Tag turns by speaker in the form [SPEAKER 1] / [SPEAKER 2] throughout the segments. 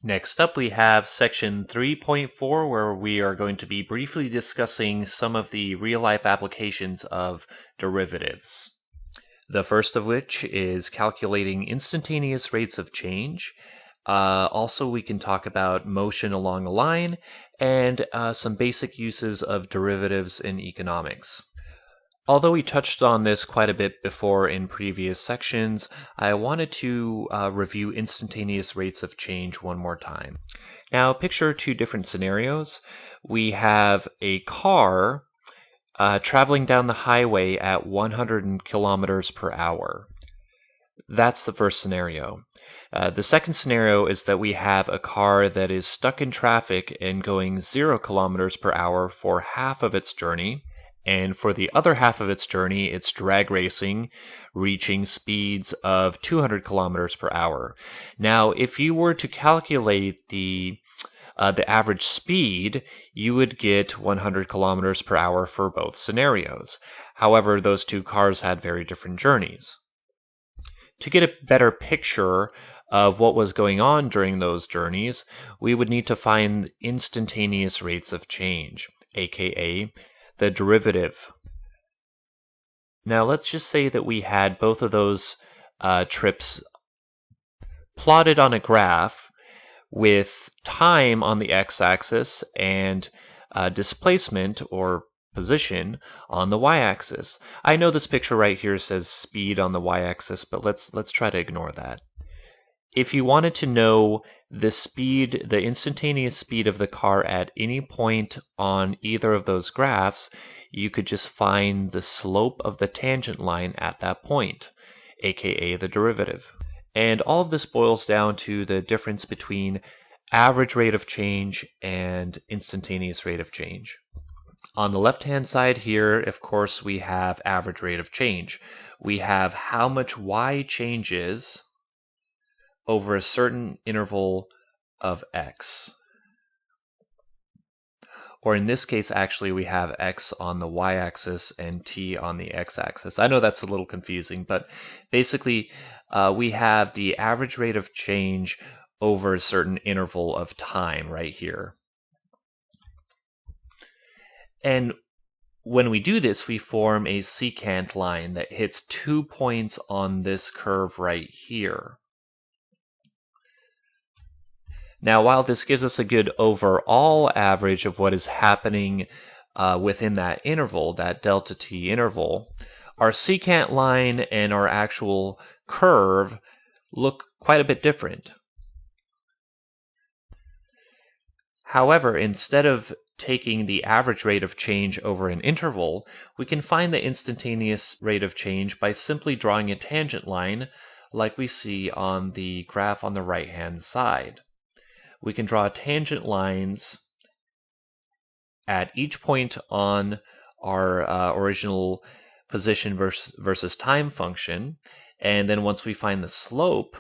[SPEAKER 1] Next up, we have section 3.4, where we are going to be briefly discussing some of the real-life applications of derivatives. The first of which is calculating instantaneous rates of change. Also, we can talk about motion along a line and some basic uses of derivatives in economics. Although we touched on this quite a bit before in previous sections, I wanted to review instantaneous rates of change one more time. Now, picture two different scenarios. We have a car traveling down the highway at 100 kilometers per hour. That's the first scenario. The second scenario is that we have a car that is stuck in traffic and going 0 kilometers per hour for half of its journey. And for the other half of its journey, it's drag racing, reaching speeds of 200 kilometers per hour. Now, if you were to calculate the average speed, you would get 100 kilometers per hour for both scenarios. However, those two cars had very different journeys. To get a better picture of what was going on during those journeys, we would need to find instantaneous rates of change, aka the derivative. Now let's just say that we had both of those trips plotted on a graph with time on the x-axis and displacement or position on the y-axis. I know this picture right here says speed on the y-axis, but let's try to ignore that. If you wanted to know the speed, the instantaneous speed of the car at any point on either of those graphs, you could just find the slope of the tangent line at that point, aka the derivative. And all of this boils down to the difference between average rate of change and instantaneous rate of change. On the left-hand side here, of course, we have average rate of change. We have how much y changes over a certain interval of x. Or in this case, actually, we have x on the y-axis and t on the x-axis. I know that's a little confusing, but basically, we have the average rate of change over a certain interval of time right here. And when we do this, we form a secant line that hits 2 points on this curve right here. Now, while this gives us a good overall average of what is happening within that interval, that delta t interval, our secant line and our actual curve look quite a bit different. However, instead of taking the average rate of change over an interval, we can find the instantaneous rate of change by simply drawing a tangent line like we see on the graph on the right-hand side. We can draw tangent lines at each point on our original position versus time function, and then once we find the slope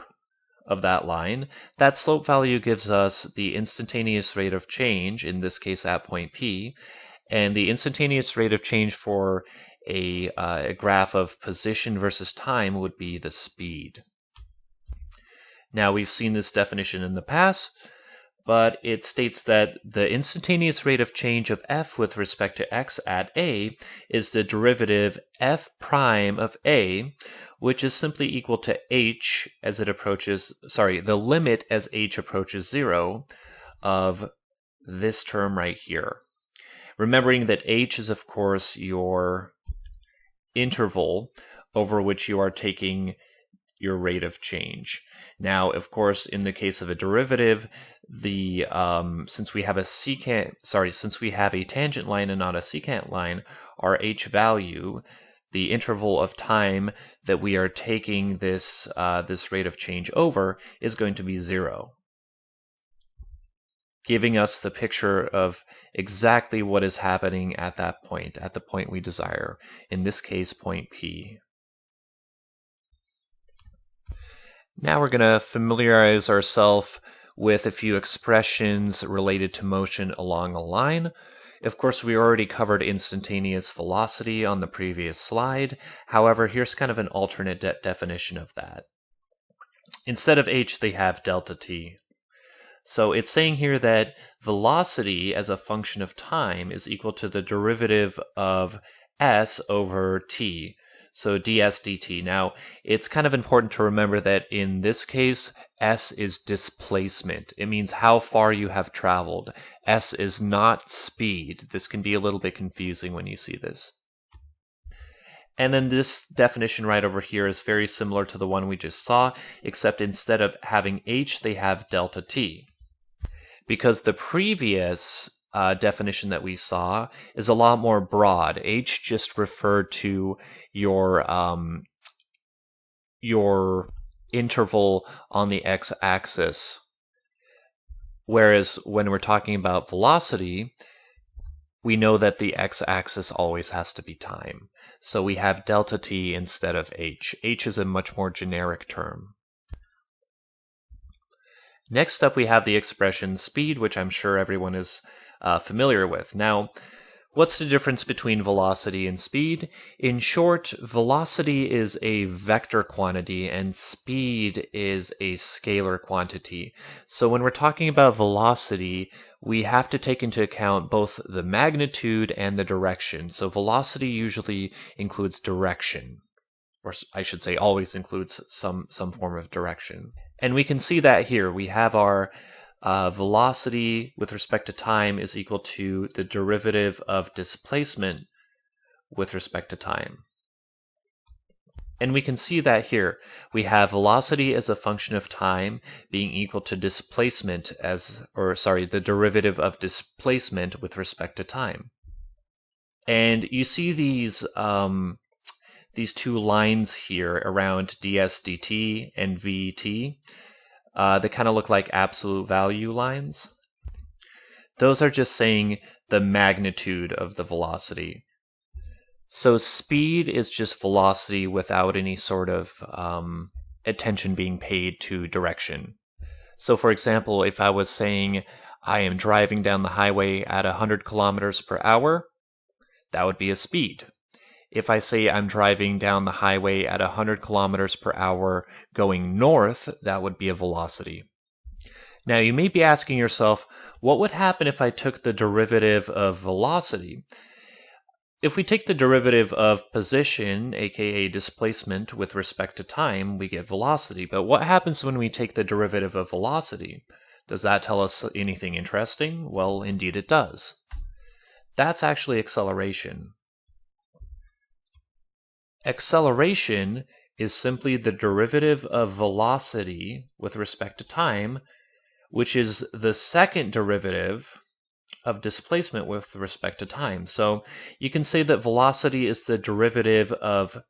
[SPEAKER 1] of that line, that slope value gives us the instantaneous rate of change, in this case at point P, and the instantaneous rate of change for a graph of position versus time would be the speed. Now, we've seen this definition in the past, but it states that the instantaneous rate of change of f with respect to x at a is the derivative f prime of a, which is simply equal to h as it approaches, the limit as h approaches 0 of this term right here. Remembering that h is, of course, your interval over which you are taking your rate of change. Now, of course, in the case of a derivative, since we have a tangent line and not a secant line, our h value, the interval of time that we are taking this rate of change over, is going to be 0, giving us the picture of exactly what is happening at that point, at the point we desire, in this case, point P. Now we're going to familiarize ourselves with a few expressions related to motion along a line. Of course, we already covered instantaneous velocity on the previous slide. However, here's kind of an alternate definition of that. Instead of h, they have delta t. So it's saying here that velocity as a function of time is equal to the derivative of s over t. So ds dt. Now, it's kind of important to remember that in this case, s is displacement. It means how far you have traveled. S is not speed. This can be a little bit confusing when you see this. And then this definition right over here is very similar to the one we just saw, except instead of having h, they have delta t. Because the previous definition that we saw is a lot more broad. H just referred to your interval on the x-axis. Whereas when we're talking about velocity, we know that the x-axis always has to be time. So we have delta t instead of h. H is a much more generic term. Next up, we have the expression speed, which I'm sure everyone is familiar with. Now, what's the difference between velocity and speed? In short, velocity is a vector quantity and speed is a scalar quantity. So when we're talking about velocity, we have to take into account both the magnitude and the direction. So velocity usually includes direction, or I should say always includes some form of direction. And we can see that here. We have our velocity with respect to time is equal to the derivative of displacement with respect to time. And we can see that here. We have velocity as a function of time being equal to displacement the derivative of displacement with respect to time. And you see these two lines here around ds dt and vt. They kind of look like absolute value lines. Those are just saying the magnitude of the velocity. So speed is just velocity without any sort of attention being paid to direction. So for example, if I was saying I am driving down the highway at 100 kilometers per hour, that would be a speed. If I say I'm driving down the highway at 100 kilometers per hour going north, that would be a velocity. Now you may be asking yourself, what would happen if I took the derivative of velocity? If we take the derivative of position, aka displacement, with respect to time, we get velocity. But what happens when we take the derivative of velocity? Does that tell us anything interesting? Well, indeed it does. That's actually acceleration. Acceleration is simply the derivative of velocity with respect to time, which is the second derivative of displacement with respect to time. So you can say that velocity is the derivative of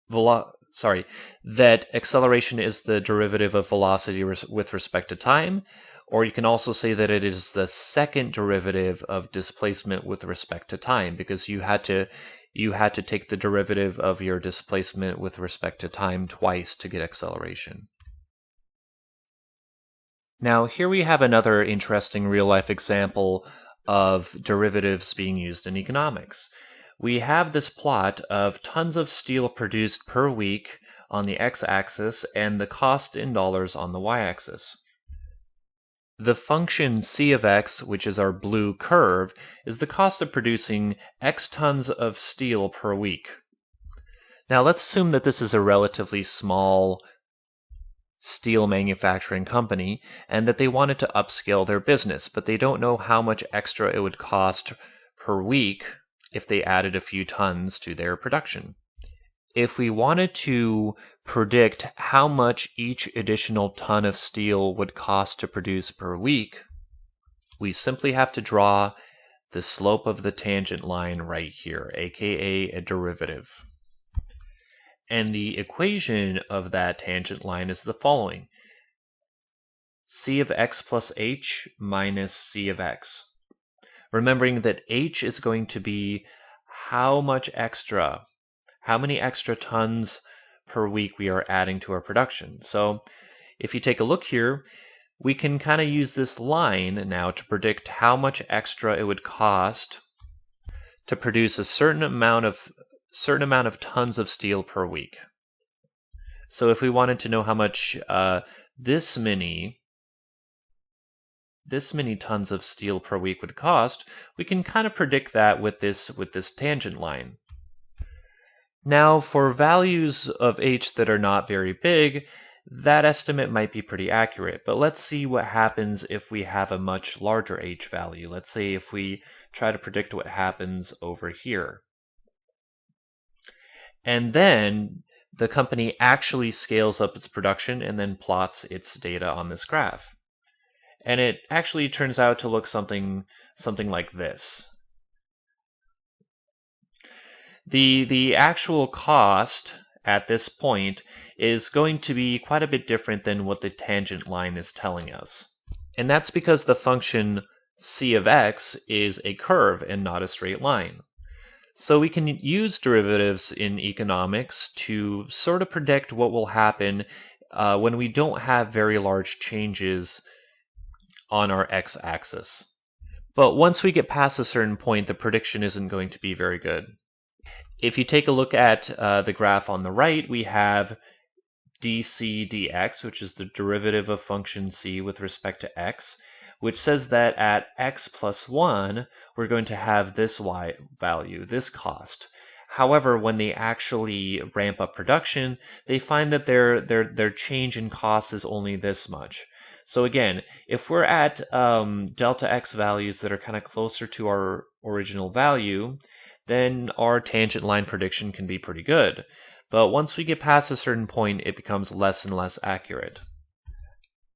[SPEAKER 1] that acceleration is the derivative of velocity with respect to time, or you can also say that it is the second derivative of displacement with respect to time, because you had to take the derivative of your displacement with respect to time twice to get acceleration. Now, here we have another interesting real-life example of derivatives being used in economics. We have this plot of tons of steel produced per week on the x-axis and the cost in dollars on the y-axis. The function c of x, which is our blue curve, is the cost of producing x tons of steel per week. Now let's assume that this is a relatively small steel manufacturing company and that they wanted to upscale their business, but they don't know how much extra it would cost per week if they added a few tons to their production. If we wanted to predict how much each additional ton of steel would cost to produce per week, we simply have to draw the slope of the tangent line right here, aka a derivative. And the equation of that tangent line is the following: c of x plus h minus c of x. Remembering that h is going to be how many extra tons per week we are adding to our production. So if you take a look here, we can kind of use this line now to predict how much extra it would cost to produce a certain amount of tons of steel per week. So if we wanted to know how much this many this many tons of steel per week would cost, we can kind of predict that with this tangent line. Now, for values of h that are not very big, that estimate might be pretty accurate, but let's see what happens if we have a much larger h value. Let's say if we try to predict what happens over here. And then the company actually scales up its production and then plots its data on this graph. And it actually turns out to look something like this. The actual cost at this point is going to be quite a bit different than what the tangent line is telling us. And that's because the function c of x is a curve and not a straight line. So we can use derivatives in economics to sort of predict what will happen when we don't have very large changes on our x-axis. But once we get past a certain point, the prediction isn't going to be very good. If you take a look at the graph on the right, we have dc dx, which is the derivative of function c with respect to x, which says that at x plus 1, we're going to have this y value, this cost. However, when they actually ramp up production, they find that their change in cost is only this much. So again, if we're at delta x values that are kind of closer to our original value, then our tangent line prediction can be pretty good. But once we get past a certain point, it becomes less and less accurate.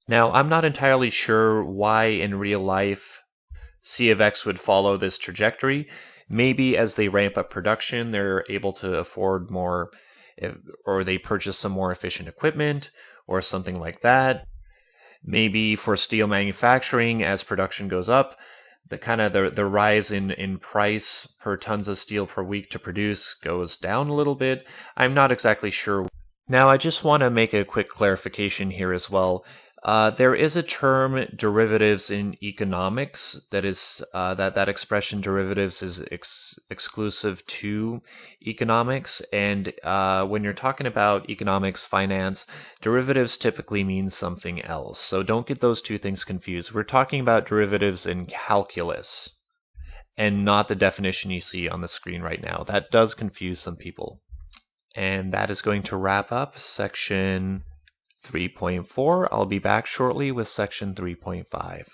[SPEAKER 1] Now, I'm not entirely sure why in real life c of x would follow this trajectory. Maybe as they ramp up production, they're able to afford more, or they purchase some more efficient equipment, or something like that. Maybe for steel manufacturing, as production goes up, the rise in price per tons of steel per week to produce goes down a little bit. I'm not exactly sure. Now, I just want to make a quick clarification here as well. There is a term derivatives in economics that is that expression derivatives is exclusive to economics, and when you're talking about economics, finance, derivatives typically mean something else. So don't get those two things confused. We're talking about derivatives in calculus, and not the definition you see on the screen right now. That does confuse some people. And that is going to wrap up section 3.4. I'll be back shortly with section 3.5.